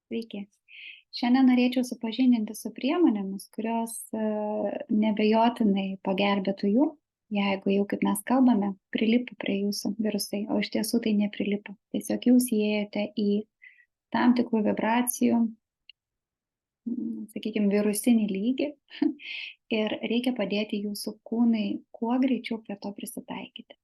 Sveiki. Šiandien norėčiau supažindinti su priemonėmis, kurios nebejotinai pagelbėtų jų, jeigu jau, kaip mes kalbame, prilipo prie jūsų virusai, o iš tiesų tai neprilipo. Tiesiog jūs įėjote į tam tikrų vibracijų, sakykime, virusinį lygį ir reikia padėti jūsų kūnai kuo greičiau prie to prisitaikyti.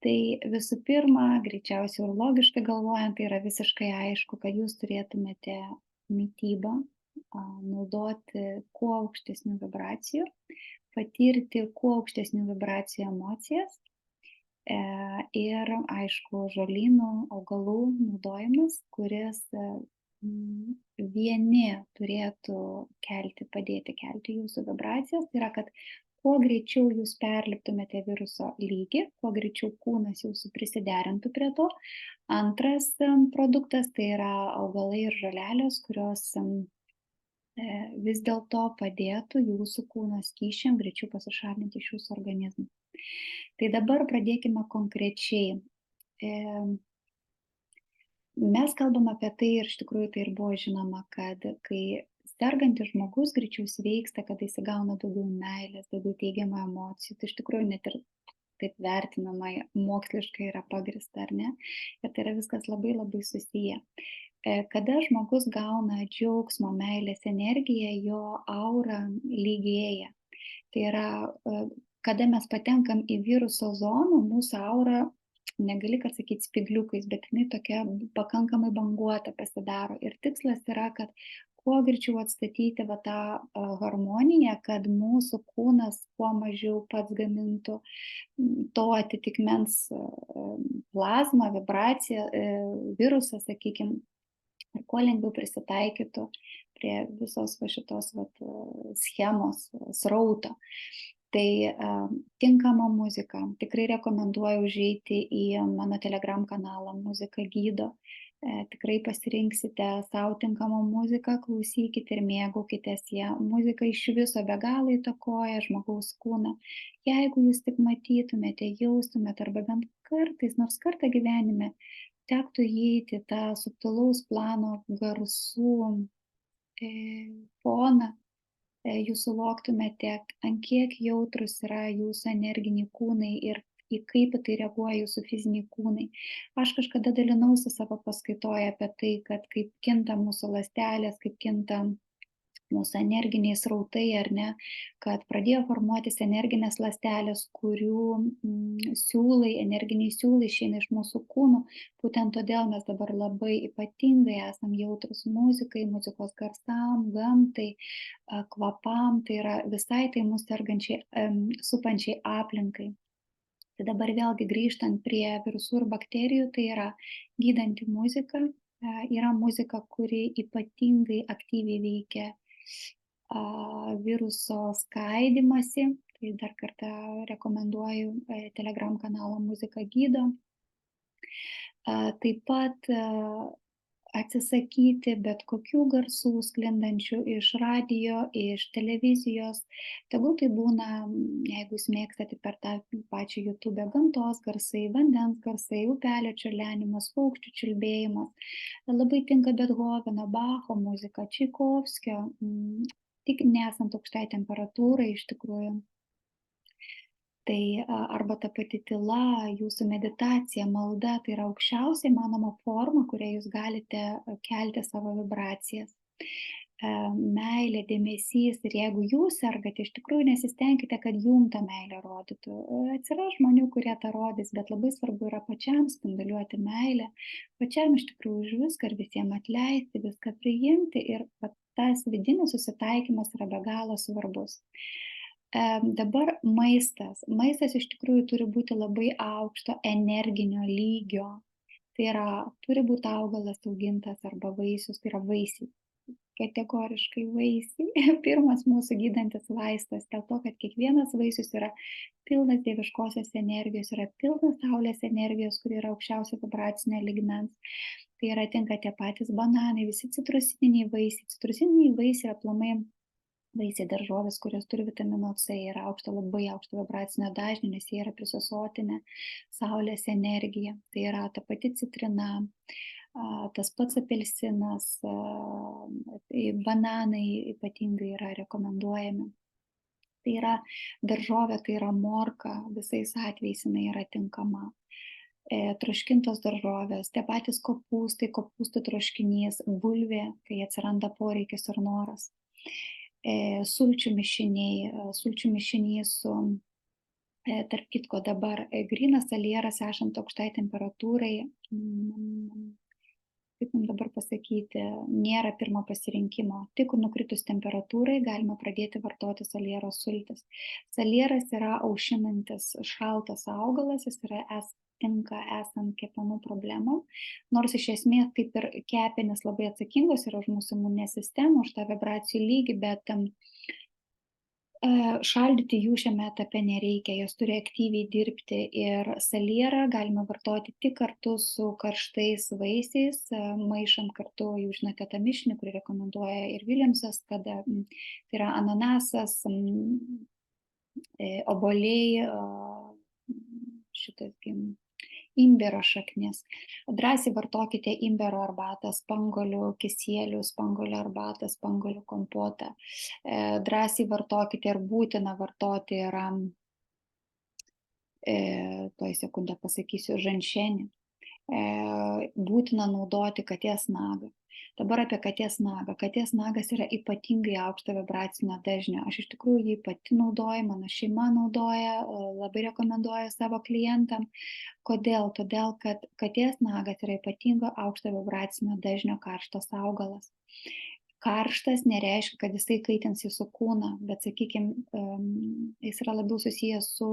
Tai visų pirma, greičiausiai ir logiškai galvojant, tai yra visiškai aišku, kad jūs turėtumėte mitybą, naudoti kuo aukštesnių vibracijų, patirti kuo aukštesnių vibracijų emocijas ir, aišku, žolynų, augalų naudojimas, kuris vieni turėtų padėti kelti jūsų vibracijas, tai yra, kad kuo greičiau jūs perliptumėte viruso lygį, kuo greičiau kūnas jūsų prisiderintų prie to. Antras produktas tai yra augalai ir žolelės, kurios vis dėlto padėtų jūsų kūno skysčiam greičiau pasišalinti iš jūsų organizmo. Tai dabar pradėkime konkrečiai. Mes kalbam apie tai ir iš tikrųjų tai ir buvo žinoma, kad kai sergantis žmogus greičiau sveiksta, kada jis gauna daugiau meilės, daugiau teigiamų emocijų, tai iš tikrųjų net ir taip vertinama moksliškai yra pagrįsta, ar ne? Ir tai yra viskas labai labai susiję. Kada žmogus gauna džiaugsmo, meilės energiją, jo aura lygėja. Tai yra, kada mes patenkam į viruso zoną, mūsų aura, negali kad sakyti spigliukais, bet jinai tokia pakankamai banguota pasidaro. Ir tikslas yra, kad kuo greičiau atstatyti tą harmoniją, kad mūsų kūnas kuo mažiau pats gamintų to atitikmens plazmą, vibraciją, virusą, sakykime, ir kuo lengviau prisitaikytų prie visos šitos schemos, srauto. Tai tinkama muzika. Tikrai rekomenduoju užeiti į mano Telegram kanalą Muzika gydo. Tikrai pasirinksite savo tinkamą muziką, klausykite ir mėgaukitės ją. Muzika iš viso be galo įtakoja žmogaus kūną. Jeigu jūs tik matytumėte, jaustumėte arba bent kartais, nors kartą gyvenime, tektų įeiti tą subtilaus plano garsų foną, jūs suvoktumėte, ant kiek jautrus yra jūsų energiniai kūnai ir į kaip tai reaguoja jūsų fiziniai kūnai. Aš kažkada dalinausi savo paskaitoje apie tai, kad kaip kinta mūsų ląstelės, kaip kinta mūsų energiniai srautai, ar ne, kad pradėjo formuotis energinės ląstelės, kurių energiniai siūlai išeina iš mūsų kūnų. Būtent todėl mes dabar labai ypatingai esam jautrus muzikai, muzikos garsam, gamtai, kvapam, tai yra visai tai mūsų supančiai aplinkai. Tai dabar vėlgi grįžtant prie virusų ir bakterijų, tai yra gydanti muzika, yra muzika, kuri ypatingai aktyviai veikia viruso skaidymasi. Tai dar kartą rekomenduoju Telegram kanalą Muzika gydo. Taip pat atsisakyti bet kokių garsų sklindančių iš radijo, iš televizijos. Tegul tai būna, jeigu jūs mėgstate per tą pačią YouTube, gamtos garsai, vandens garsai, upelio čiurlenimas, paukščių čiulbėjimas. Labai tinka Bethoveno, Bacho muzika, Čaikovskio, tik nesant aukštai temperatūrai iš tikrųjų. Tai arba ta pati tyla, jūsų meditacija, malda, tai yra aukščiausiai manoma forma, kuria jūs galite kelti savo vibracijas. Meilė, dėmesys, ir jeigu jūs sergate, iš tikrųjų nesistengkite, kad jums tą meilę rodytų. Atsiras žmonių, kurie tą rodys, bet labai svarbu yra pačiam spinduliuoti meilę, pačiam iš tikrųjų už viską ir visiems atleisti, viską priimti, ir tas vidinis susitaikymas yra be galo svarbus. Dabar maistas. Maistas iš tikrųjų turi būti labai aukšto energinio lygio. Tai yra, turi būti augalas augintas arba vaisius, tai yra vaisiai. Kategoriškai vaisiai. Pirmas mūsų gydantis vaistas, dėl to, kad kiekvienas vaisius yra pilnas dieviškosios energijos, yra pilnas saulės energijos, kuri yra aukščiausio vibracinio lygmens. Tai yra tinka tie patys bananai, visi citrusiniai vaisiai. Citrusiniai vaisiai yra aplamai vaisiai, daržovės, kurios turi vitamino C, yra labai aukšto vibracinio dažnio, nes jie yra prisosotinę saulės energiją. Tai yra ta pati citrina, tas pats apelsinas, bananai ypatingai yra rekomenduojami. Tai yra daržovė, tai yra morka, visais atvejais jinai yra tinkama. Troškintos daržovės, tie patys kopūstai, kopūstų troškinys, bulvė, kai atsiranda poreikis ir noras. Sulčių mišiniai su, tarp kitko dabar, grynas salieras esant aukštai temperatūrai, kaip jums dabar pasakyti, nėra pirmo pasirinkimo. Tik nukritus temperatūrai galima pradėti vartoti saliero sultis. Salieras yra aušinantis šaltas augalas, jis yra tinka esant kepenų problemom, nors iš esmės kaip ir kepenys labai atsakingos yra už mūsų imuninę sistemą, už tą vibracijų lygį, bet šaldyti jų šiame etape nereikia, jos turi aktyviai dirbti ir salierą galime vartoti tik kartu su karštais vaisiais, maišant kartu, jūs žinote tą mišinį, kurį rekomenduoja ir Williamsas, kada tai yra ananasas, obuoliai, imbero šaknis. Drąsiai vartokite imbero arbatą, spanguolių kisielių, spanguolių arbatą, spanguolių kompotą. Drąsiai vartokite ir būtina vartoti yra, toj sekundę pasakysiu, žanšenį. Būtina naudoti katės nagą. Dabar apie katės nagą. Katės nagas yra ypatingai aukšto vibracinio dažnio. Aš iš tikrųjų jį pati naudoju, mano šeima naudoja, labai rekomenduoju savo klientam. Kodėl? Todėl, kad katės nagas yra ypatingo aukšto vibracinio dažnio karštas augalas. Karštas nereiškia, kad jisai kaitins jūsų kūną, bet, sakykime, jis yra labiau susijęs su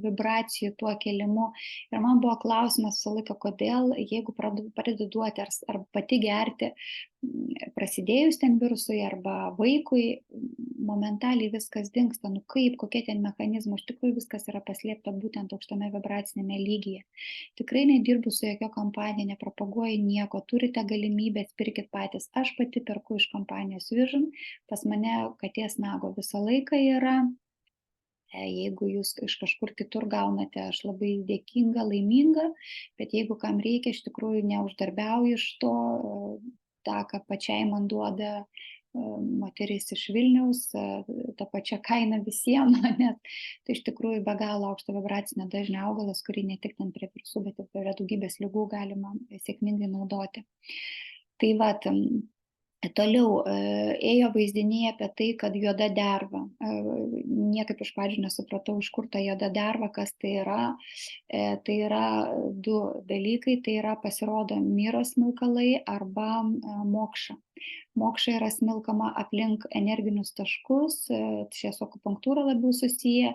vibracijų tuo kėlimu. Ir man buvo klausimas visą laiką, kodėl, jeigu pradedu duoti ar pati gerti, prasidėjus ten virusui arba vaikui, momentaliai viskas dingsta. Nu kaip, kokie ten mechanizmai, iš tikrųjų viskas yra paslėpta būtent aukštame vibracinėme lygyje. Tikrai nedirbu su jokia kompanija, nepropaguoju nieko, turite galimybę, pirkit patys. Aš pati perku iš kompanijos Vision, pas mane katės nago visą laiką yra. Jeigu jūs iš kažkur kitur gaunate, aš labai dėkinga, laiminga, bet jeigu kam reikia, iš tikrųjų neuždarbiauju iš to, tą, ką pačiai man duoda moteris iš Vilniaus, tą pačią kainą visiems, nes tai iš tikrųjų be galo aukšto vibracinio dažnio augalas, kurį ne tik ten prie virusų, bet ir prie daugybės ligų galima sėkmingai naudoti. Tai vat, toliau ėjo vaizdiniai apie tai, kad juoda derva. Niekaip iš pradžių nesupratau, iš kur ta juoda derva, kas tai yra. Tai yra du dalykai, tai yra pasirodo miros smilkalai arba mokša. Mokša yra smilkama aplink energinius taškus, čia su akupunktūra labiau susiję.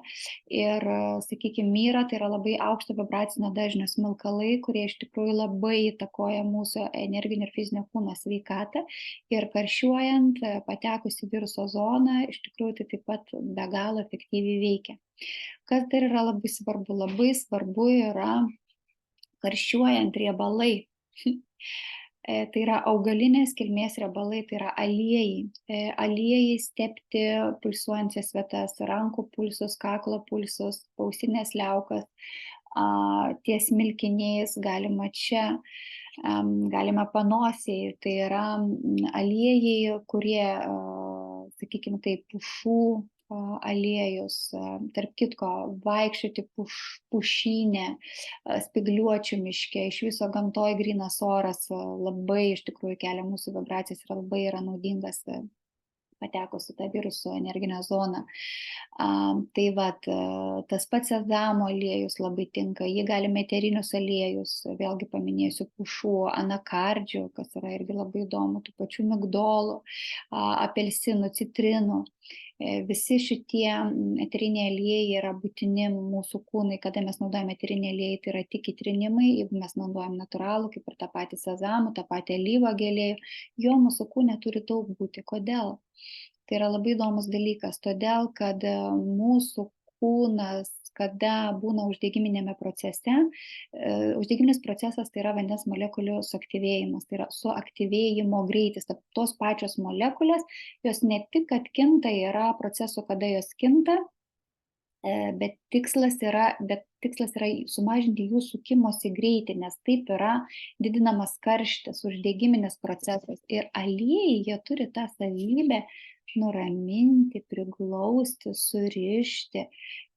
Ir, sakykime, myra tai yra labai aukšto vibracinio dažnio smilkalai, kurie iš tikrųjų labai įtakoja mūsų energinio ir fizinio kūno sveikatą. Ir karščiuojant, patekus į viruso zoną, iš tikrųjų tai taip pat be galo efektyviai veikia. Kas dar yra labai svarbu? Labai svarbu yra karščiuojant riebalai. Tai yra augalinės kilmės riebalai, tai yra aliejai. Aliejai stepti pulsuojančias vietas, rankų pulsus, kaklo pulsus, pausinės liaukas, ties smilkiniais, galima čia, galima panosiai. Tai yra aliejai, kurie, sakykime, tai pušų aliejus, tarp kitko, vaikščioti pušynę, spygliuočių miške, iš viso gamtoj grynas oras labai iš tikrųjų kelia mūsų vibracijas ir labai yra naudingas patekus į tą viruso energinę zoną. Tai vat, tas pats sezamo aliejus labai tinka, jį galime eterinius aliejus, vėlgi paminėsiu pušų, anakardžių, kas yra irgi labai įdomu, tų pačių migdolų, apelsinų, citrinų. Visi šitie eteriniai aliejai yra būtini mūsų kūnui. Kada mes naudojame eteriniai aliejai, tai yra tik įtrinimai. Jeigu mes naudojame natūralų, kaip ir tą patį sezamą, tą patį alyvuogių aliejų, jo mūsų kūne turi daug būti. Kodėl? Tai yra labai įdomus dalykas, todėl kad mūsų kūnas, kada būna uždegiminėme procese, uždegiminis procesas tai yra vandens molekulių suaktyvėjimas, tai yra suaktyvėjimo greitis. Tos pačios molekulės, jos ne tik, kad kinta, yra procesų, kada jos kinta, bet tikslas yra sumažinti jų sukimosi greitį, nes taip yra didinamas karštis, uždegiminis procesas. Ir aliejai, jie turi tą savybę nuraminti, priglausti, surišti,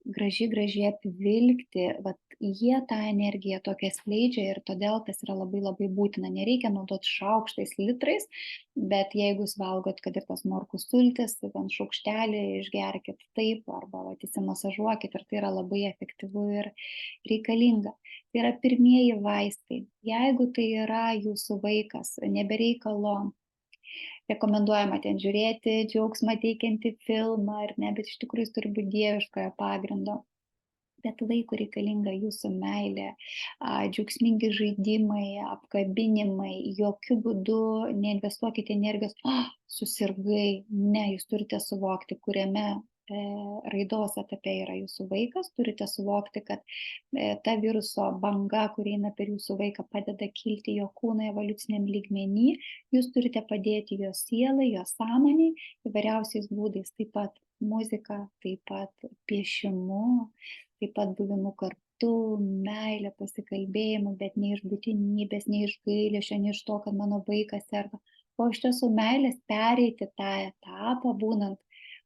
gražiai apvilkti. Vat jie tą energiją tokią skleidžia ir todėl tas yra labai labai būtina. Nereikia naudoti šaukštais, litrais, bet jeigu jūs valgot, kad ir tas morkų sultis, ant šaukštelį išgerkit taip, arba vat įsimasažuokit, ir tai yra labai efektyvu ir reikalinga. Tai yra pirmieji vaistai. Jeigu tai yra jūsų vaikas, nebereikalo, rekomenduojama ten žiūrėti džiaugsmą teikiantį filmą, ar ne, bet iš tikrųjų jis turi būti dieviškojo pagrindo. Bet vaikui reikalinga jūsų meilė, džiaugsmingi žaidimai, apkabinimai, jokių būdų neinvestuokite energijos, susirgai, ne, jūs turite suvokti, kuriame raidos etape yra jūsų vaikas, turite suvokti, kad ta viruso banga, kuri eina per jūsų vaiką, padeda kilti jo kūno evoliuciniam lygmenį, jūs turite padėti jo sielai, jo sąmoniai įvairiausiais būdais, taip pat muzika, taip pat piešimu, taip pat buvimu kartu, meilė, pasikalbėjimu, bet ne iš būtinybės, ne iš gailesčio, ne iš to, kad mano vaikas serga, o iš tiesų meilės pereiti tą etapą, būnant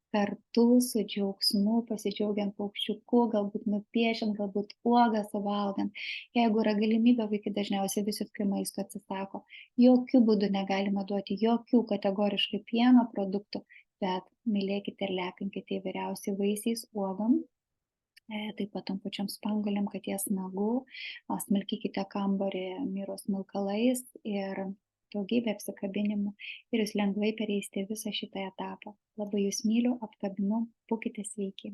kartu su džiaugsmu, pasidžiaugiant paukščiuku, galbūt nupiešiant, galbūt uogą suvalgant. Jeigu yra galimybė, vaikai dažniausiai visiškai maisto atsisako. Jokių būdų negalima duoti jokių kategoriškai pieno produktų, bet mylėkite ir lepinkite įvairiausiai vaisiais, uogom, taip pat tom pačiom spanguolėm, katės nagu, smilkykite kambarį miro smilkalais ir daugybė apsikabinimų ir jūs lengvai pereisite visą šitą etapą. Labai jūs myliu, apkabinu, būkite sveiki.